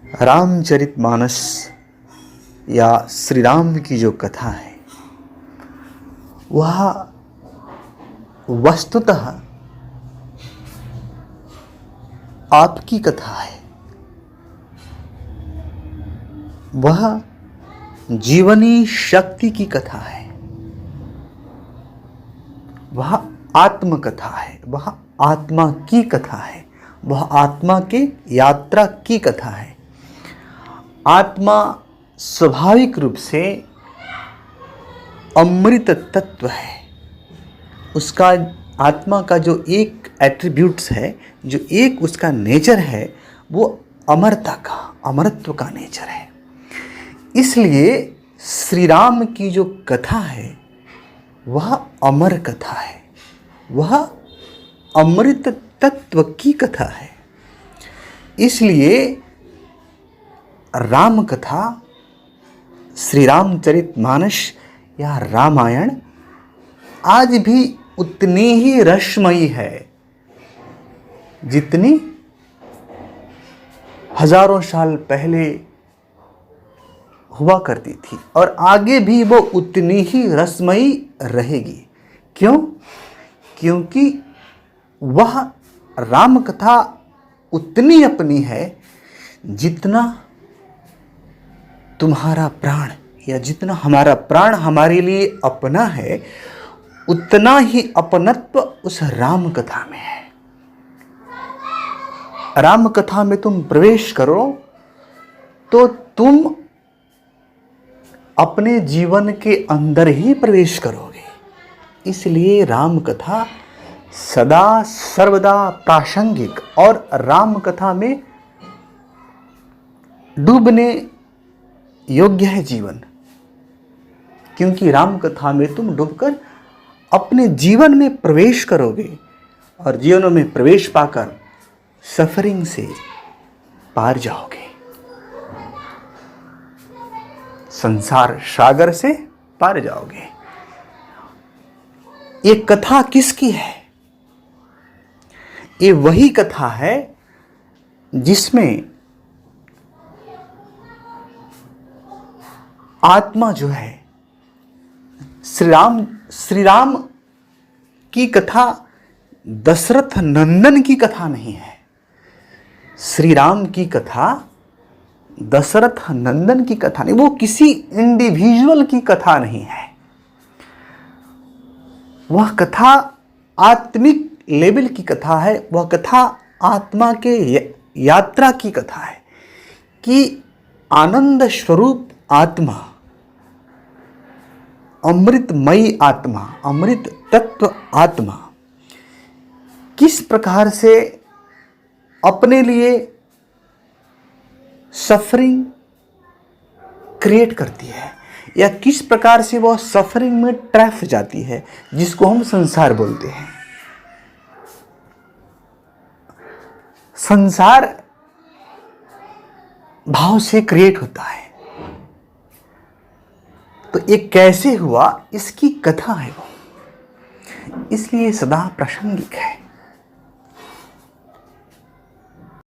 रामचरितमानस या श्री राम की जो कथा है वह वस्तुतः आपकी कथा है। वह जीवनी शक्ति की कथा है, वह आत्मकथा है, वह आत्मा की कथा है, वह आत्मा के यात्रा की कथा है। आत्मा स्वाभाविक रूप से अमृत तत्व है। उसका आत्मा का जो एक एट्रीब्यूट्स है, जो एक उसका नेचर है, वो अमरता का, अमरत्व का नेचर है। इसलिए श्री राम की जो कथा है वह अमर कथा है, वह अमृत तत्व की कथा है। इसलिए राम कथा, श्री रामचरितमानस या रामायण आज भी उतनी ही रसमयी है जितनी हजारों साल पहले हुआ करती थी, और आगे भी वो उतनी ही रसमयी रहेगी। क्यों? क्योंकि वह राम कथा उतनी अपनी है जितना तुम्हारा प्राण या जितना हमारा प्राण हमारे लिए अपना है, उतना ही अपनत्व उस राम कथा में है। राम कथा में तुम प्रवेश करो तो तुम अपने जीवन के अंदर ही प्रवेश करोगे। इसलिए राम कथा सदा सर्वदा प्रासंगिक और राम कथा में डूबने योग्य है जीवन। क्योंकि राम कथा में तुम डूबकर अपने जीवन में प्रवेश करोगे और जीवन में प्रवेश पाकर सफरिंग से पार जाओगे, संसार सागर से पार जाओगे। ये कथा किसकी है? ये वही कथा है जिसमें आत्मा जो है, श्री राम की कथा दशरथ नंदन की कथा नहीं है। श्री राम की कथा दशरथ नंदन की कथा नहीं, वो किसी इंडिविजुअल की कथा नहीं है। वह कथा आत्मिक लेवल की कथा है। वह कथा आत्मा के यात्रा की कथा है कि आनंद स्वरूप आत्मा, अमृतमयी आत्मा, अमृत तत्व आत्मा किस प्रकार से अपने लिए सफरिंग क्रिएट करती है, या किस प्रकार से वह सफरिंग में ट्रैप जाती है, जिसको हम संसार बोलते हैं। संसार भाव से क्रिएट होता है, तो ये कैसे हुआ इसकी कथा है वो, इसलिए सदा प्रासंगिक है।